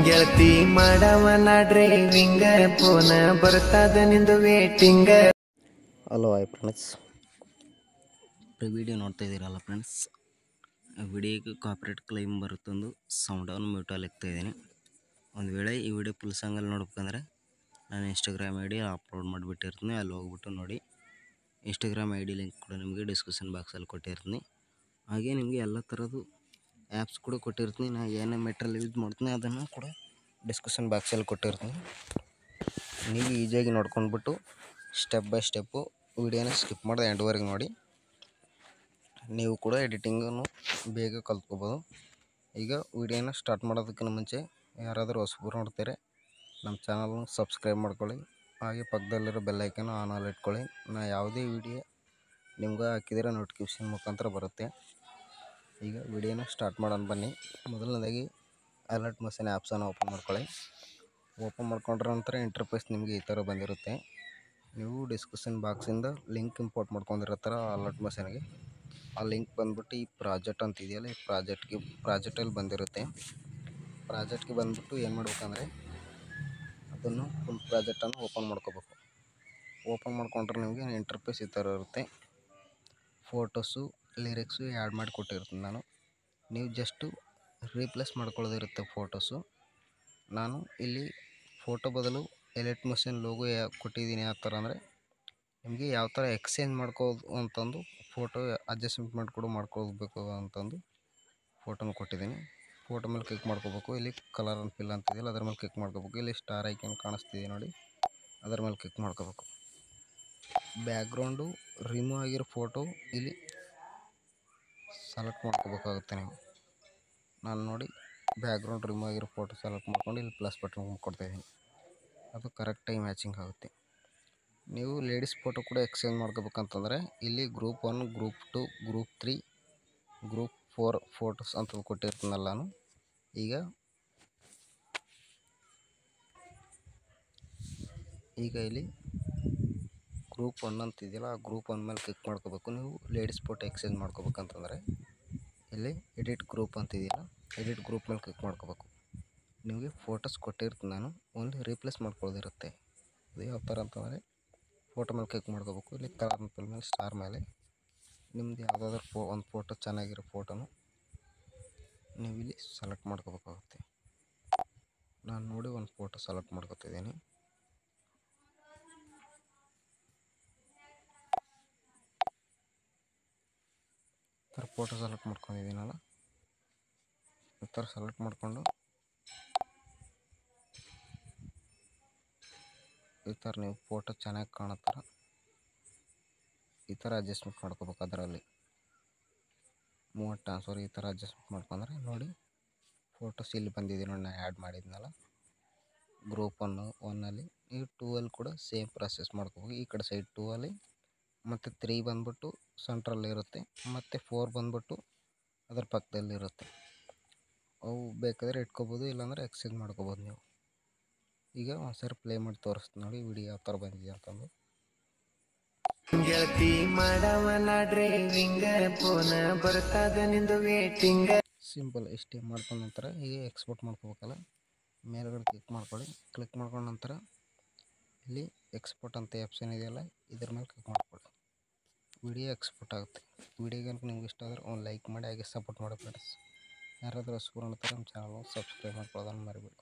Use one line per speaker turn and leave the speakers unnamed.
ಗೆಳತಿ ಮಾಡವನ ಡ್ರೈವಿಂಗ ಫೋನ ಬರ್ತದ ನಿಂದು ವೇಟಿಂಗ.
ಹಲೋ ಹಾಯ್ ಫ್ರೆಂಡ್ಸ್, ವಿಡಿಯೋ ನೋಡ್ತಾ ಇದ್ದೀರಲ್ಲ ಫ್ರೆಂಡ್ಸ್, ವಿಡಿಯೋಗೆ ಕಾಪಿರೈಟ್ ಕ್ಲೈಮ್ ಬರುತ್ತೊಂದು ಸೌಂಡನ್ನು ಮ್ಯೂಟಲ್ಲಿ ಇದ್ದೀನಿ. ಒಂದು ವೇಳೆ ಈ ವಿಡಿಯೋ ಫುಲ್ ಸಾಂಗಲ್ಲಿ ನೋಡ್ಬೇಕಂದ್ರೆ ನಾನು ಇನ್ಸ್ಟಾಗ್ರಾಮ್ ಐ ಡಿ ಅಪ್ಲೋಡ್ ಮಾಡಿಬಿಟ್ಟಿರ್ತೀನಿ, ಅಲ್ಲಿ ಹೋಗ್ಬಿಟ್ಟು ನೋಡಿ. ಇನ್ಸ್ಟಾಗ್ರಾಮ್ ಐ ಡಿ ಲಿಂಕ್ ಕೂಡ ನಿಮಗೆ ಡಿಸ್ಕ್ರಿಪ್ಷನ್ ಬಾಕ್ಸಲ್ಲಿ ಕೊಟ್ಟಿರ್ತೀನಿ. ಹಾಗೆ ನಿಮಗೆ ಎಲ್ಲ ಥರದ್ದು ಆ್ಯಪ್ಸ್ ಕೂಡ ಕೊಟ್ಟಿರ್ತೀನಿ. ನಾನು ಏನೇ ಮೆಟೀರಿಯಲ್ ಯೂಸ್ ಮಾಡ್ತೀನಿ ಅದನ್ನು ಕೂಡ ಡಿಸ್ಕ್ರಿಪ್ಷನ್ ಬಾಕ್ಸಲ್ಲಿ ಕೊಟ್ಟಿರ್ತೀನಿ. ನೀವು ಈಸಿಯಾಗಿ ನೋಡ್ಕೊಂಡ್ಬಿಟ್ಟು ಸ್ಟೆಪ್ ಬೈ ಸ್ಟೆಪ್ಪು ವಿಡಿಯೋನ ಸ್ಕಿಪ್ ಮಾಡಿದೆ ಎಂಡ್ವರೆಗೆ ನೋಡಿ. ನೀವು ಕೂಡ ಎಡಿಟಿಂಗನ್ನು ಬೇಗ ಕಲ್ತ್ಕೋಬೋದು. ಈಗ ವಿಡಿಯೋನ ಸ್ಟಾರ್ಟ್ ಮಾಡೋದಕ್ಕಿಂತ ಮುಂಚೆ ಯಾರಾದರೂ ಹೊಸಬರು ನೋಡ್ತಾರೆ ನಮ್ಮ ಚಾನಲ್ನ ಸಬ್ಸ್ಕ್ರೈಬ್ ಮಾಡ್ಕೊಳ್ಳಿ. ಹಾಗೆ ಪಕ್ಕದಲ್ಲಿರೋ ಬೆಲ್ಲೈಕನ್ ಆನಲ್ಲಿ ಇಟ್ಕೊಳ್ಳಿ. ನಾನು ಯಾವುದೇ ವಿಡಿಯೋ ನಿಮ್ಗೆ ಹಾಕಿದರೆ ನೋಟಿಫಿಕೇಷನ್ ಮುಖಾಂತರ ಬರುತ್ತೆ. ಈಗ ವಿಡಿಯೋನ ಸ್ಟಾರ್ಟ್ ಮಾಡೋಣ ಬನ್ನಿ. ಮೊದಲನೇದಾಗಿ ಅಲರ್ಟ್ ಮಷೀನ್ ಆ್ಯಪ್ಸನ್ನು ಓಪನ್ ಮಾಡ್ಕೊಳ್ಳಿ. ಓಪನ್ ಮಾಡ್ಕೊಂಡ್ರ ನಂತರ ಇಂಟರ್ಫೇಸ್ ನಿಮಗೆ ಈ ಥರ ಬಂದಿರುತ್ತೆ. ನೀವು ಡಿಸ್ಕ್ರಿಪ್ಷನ್ ಬಾಕ್ಸಿಂದ ಲಿಂಕ್ ಇಂಪೋರ್ಟ್ ಮಾಡ್ಕೊಂಡಿರ್ತಾರ ಅಲರ್ಟ್ ಮಷೀನ್ಗೆ. ಆ ಲಿಂಕ್ ಬಂದ್ಬಿಟ್ಟು ಈ ಪ್ರಾಜೆಕ್ಟ್ ಅಂತ ಇದೆಯಲ್ಲ, ಈ ಪ್ರಾಜೆಕ್ಟಲ್ಲಿ ಬಂದಿರುತ್ತೆ. ಪ್ರಾಜೆಕ್ಟ್ಗೆ ಬಂದ್ಬಿಟ್ಟು ಏನು ಮಾಡ್ಬೇಕಂದ್ರೆ ಅದನ್ನು ಫುಲ್ ಪ್ರಾಜೆಕ್ಟನ್ನು ಓಪನ್ ಮಾಡ್ಕೋಬೇಕು. ಓಪನ್ ಮಾಡ್ಕೊಂಡ್ರೆ ನಿಮಗೆ ಇಂಟರ್ಫೇಸ್ ಈ ಥರ ಇರುತ್ತೆ. ಫೋಟೋಸು ಲಿರಿಕ್ಸು ಆ್ಯಡ್ ಮಾಡಿ ಕೊಟ್ಟಿರ್ತೀನಿ ನಾನು. ನೀವು ಜಸ್ಟು ರೀಪ್ಲೇಸ್ ಮಾಡ್ಕೊಳ್ಳೋದಿರುತ್ತೆ ಫೋಟೋಸು. ನಾನು ಇಲ್ಲಿ ಫೋಟೋ ಬದಲು ಎಲರ್ಟ್ ಮಷೀನ್ ಲೋಗೋ ಕೊಟ್ಟಿದ್ದೀನಿ. ಯಾವ ಥರ ಅಂದರೆ ನಿಮಗೆ ಯಾವ ಥರ ಎಕ್ಸ್ಚೇಂಜ್ ಮಾಡ್ಕೋದು ಅಂತಂದು ಫೋಟೋ ಅಡ್ಜಸ್ಟ್ಮೆಂಟ್ ಮಾಡ್ಕೋಬೇಕು ಅಂತಂದು ಫೋಟೋನ ಕೊಟ್ಟಿದ್ದೀನಿ. ಫೋಟೋ ಮೇಲೆ ಕ್ಲಿಕ್ ಮಾಡ್ಕೋಬೇಕು. ಇಲ್ಲಿ ಕಲರ್ ಆ್ಯಂಡ್ ಫಿಲ್ ಅಂತಿದೆಯಲ್ಲ ಅದ್ರ ಮೇಲೆ ಕ್ಲಿಕ್ ಮಾಡ್ಕೋಬೇಕು. ಇಲ್ಲಿ ಸ್ಟಾರ್ ಐಕನ್ ಕಾಣಿಸ್ತಿದೆ ನೋಡಿ, ಅದರ ಮೇಲೆ ಕ್ಲಿಕ್ ಮಾಡ್ಕೋಬೇಕು. ಬ್ಯಾಕ್ಗ್ರೌಂಡು ರಿಮೂವ್ ಆಗಿರೋ ಫೋಟೋ ಇಲ್ಲಿ ಸೆಲೆಕ್ಟ್ ಮಾಡ್ಕೋಬೇಕಾಗುತ್ತೆ ನೀವು. ನಾನು ನೋಡಿ ಬ್ಯಾಕ್ಗ್ರೌಂಡ್ ರಿಮೂವ್ ಆಗಿರೋ ಫೋಟೋ ಸೆಲೆಕ್ಟ್ ಮಾಡ್ಕೊಂಡು ಇಲ್ಲಿ ಪ್ಲಸ್ ಬಟನ್ ಕೊಡ್ತಾಯಿದ್ದೀನಿ. ಅದು ಕರೆಕ್ಟಾಗಿ ಮ್ಯಾಚಿಂಗ್ ಆಗುತ್ತೆ. ನೀವು ಲೇಡೀಸ್ ಫೋಟೋ ಕೂಡ ಎಕ್ಸ್ಚೇಂಜ್ ಮಾಡ್ಕೋಬೇಕಂತಂದರೆ ಇಲ್ಲಿ group 1, group 2, group 3, group 4 photos ಅಂತ ಕೊಟ್ಟಿರ್ತೀನಲ್ಲ ನಾನು. ಈಗ ಇಲ್ಲಿ ಗ್ರೂಪ್ 1 ಅಂತಿದೆಯಲ್ಲ, ಆ ಗ್ರೂಪ್ 1 ಮೇಲೆ ಕ್ಲಿಕ್ ಮಾಡ್ಕೋಬೇಕು. ನೀವು ಲೇಡೀಸ್ ಫೋಟೋ ಎಕ್ಸ್ಚೇಂಜ್ ಮಾಡ್ಕೋಬೇಕಂತಂದರೆ ಇಲ್ಲಿ ಎಡಿಟ್ ಗ್ರೂಪ್ ಅಂತಿದೆಯಲ್ಲ, ಎಡಿಟ್ ಗ್ರೂಪ್ ಮೇಲೆ ಕ್ಲಿಕ್ ಮಾಡ್ಕೋಬೇಕು. ನಿಮಗೆ ಫೋಟೋಸ್ ಕೊಟ್ಟಿರ್ತೀನಿ ನಾನು, ಒಂದು ರೀಪ್ಲೇಸ್ ಮಾಡ್ಕೊಳ್ಳೋದಿರುತ್ತೆ. ಅದು ಯಾವ ಥರ ಅಂತಂದರೆ ಫೋಟೋ ಮೇಲೆ ಕ್ಲಿಕ್ ಮಾಡ್ಕೋಬೇಕು. ಇಲ್ಲಿ ಕಲರ್ ಫಿಲ್ ಮೇಲೆ ಸ್ಟಾರ್ ಮೇಲೆ ನಿಮ್ದು ಯಾವುದಾದ್ರೂ ಒಂದು ಫೋಟೋ ಚೆನ್ನಾಗಿರೋ ಫೋಟೋನು ನೀವು ಇಲ್ಲಿ ಸೆಲೆಕ್ಟ್ ಮಾಡ್ಕೋಬೇಕಾಗುತ್ತೆ. ನಾನು ನೋಡಿ ಒಂದು ಫೋಟೋ ಸೆಲೆಕ್ಟ್ ಮಾಡ್ಕೊತಿದ್ದೀನಿ. ಈ ಥರ ಫೋಟೋ ಸೆಲೆಕ್ಟ್ ಮಾಡ್ಕೊಂಡಿದ್ದೀನಲ್ಲ, ಈ ಥರ ಸೆಲೆಕ್ಟ್ ಮಾಡಿಕೊಂಡು ಈ ಥರ ನೀವು ಫೋಟೋ ಚೆನ್ನಾಗಿ ಕಾಣೋ ಥರ ಈ ಥರ ಅಡ್ಜಸ್ಟ್ಮೆಂಟ್ ಮಾಡ್ಕೋಬೇಕು. ಅದರಲ್ಲಿ ಮೂವತ್ತು ಟ್ರಾನ್ಸ್ಫರ್ ಈ ಥರ ಅಡ್ಜಸ್ಟ್ಮೆಂಟ್ ಮಾಡ್ಕೊಂಡ್ರೆ ನೋಡಿ ಫೋಟೋಸ್ ಇಲ್ಲಿ ಬಂದಿದೆ ನೋಡಿ. ನಾನು ಆ್ಯಡ್ ಮಾಡಿದ್ನಲ್ಲ ಗ್ರೂಪ್ 1 ನೀವು 2 ಕೂಡ ಸೇಮ್ ಪ್ರೊಸೆಸ್ ಮಾಡ್ಕೋಬೇಕು. ಈ ಕಡೆ ಸೈಡ್ 2 ಮತ್ತು 3 ಬಂದ್ಬಿಟ್ಟು ಸೆಂಟ್ರಲ್ಲಿ ಇರುತ್ತೆ, ಮತ್ತು 4 ಬಂದ್ಬಿಟ್ಟು ಅದರ ಪಕ್ಕದಲ್ಲಿರುತ್ತೆ. ಅವು ಬೇಕಾದರೆ ಇಟ್ಕೋಬೋದು, ಇಲ್ಲಾಂದರೆ ಎಕ್ಸ್ಚೇಂಜ್ ಮಾಡ್ಕೋಬೋದು ನೀವು. ಈಗ ಒಂದ್ಸರಿ ಪ್ಲೇ ಮಾಡಿ ತೋರಿಸ್ತೀನಿ ನೋಡಿ ವಿಡಿಯೋ ಯಾವ ಥರ ಬಂದಿದೆ ಅಂತಂದು.
ಗೆಳತಿ ಮಾಡವನ ಡ್ರೈವಿಂಗ ಫೋನ ಬರ್ತದ ನಿಂದು ವೇಟಿಂಗ.
ಸಿಂಪಲ್ ಇಷ್ಟೇ ಮಾಡ್ಕೊಂಡ ನಂತರ ಈಗ ಎಕ್ಸ್ಪೋರ್ಟ್ ಮಾಡ್ಕೋಬೇಕಲ್ಲ, ಮೇಲ್ಗಡೆ ಕ್ಲಿಕ್ ಮಾಡ್ಕೊಳ್ಳಿ. ಕ್ಲಿಕ್ ಮಾಡ್ಕೊಂಡ ನಂತರ ಇಲ್ಲಿ ಎಕ್ಸ್ಪೋರ್ಟ್ ಅಂತ ಆಪ್ಷನ್ ಇದೆಯಲ್ಲ, ಇದ್ರ ಮೇಲೆ ಕ್ಲಿಕ್ ಮಾಡ್ಕೊಳ್ಳಿ. ವಿಡಿಯೋ ಎಕ್ಸ್ಪೋರ್ಟ್ ಆಗುತ್ತೆ. ವಿಡಿಯೋಗೆ ನಿಮ್ಗೆ ಇಷ್ಟ ಆದರೆ ಒಂದು ಲೈಕ್ ಮಾಡಿ, ಹಾಗೆ ಸಪೋರ್ಟ್ ಮಾಡಿ ಫ್ರೆಂಡ್ಸ್. ಯಾರಾದರೂ ಹೊಸಬರು ನೋಡ್ತಾರೆ ನಮ್ಮ ಚಾನಲ್ ಸಬ್ಸ್ಕ್ರೈಬ್ ಮಾಡ್ಕೊಳ್ಳೋದನ್ನು ಮರಿಬೇಡಿ.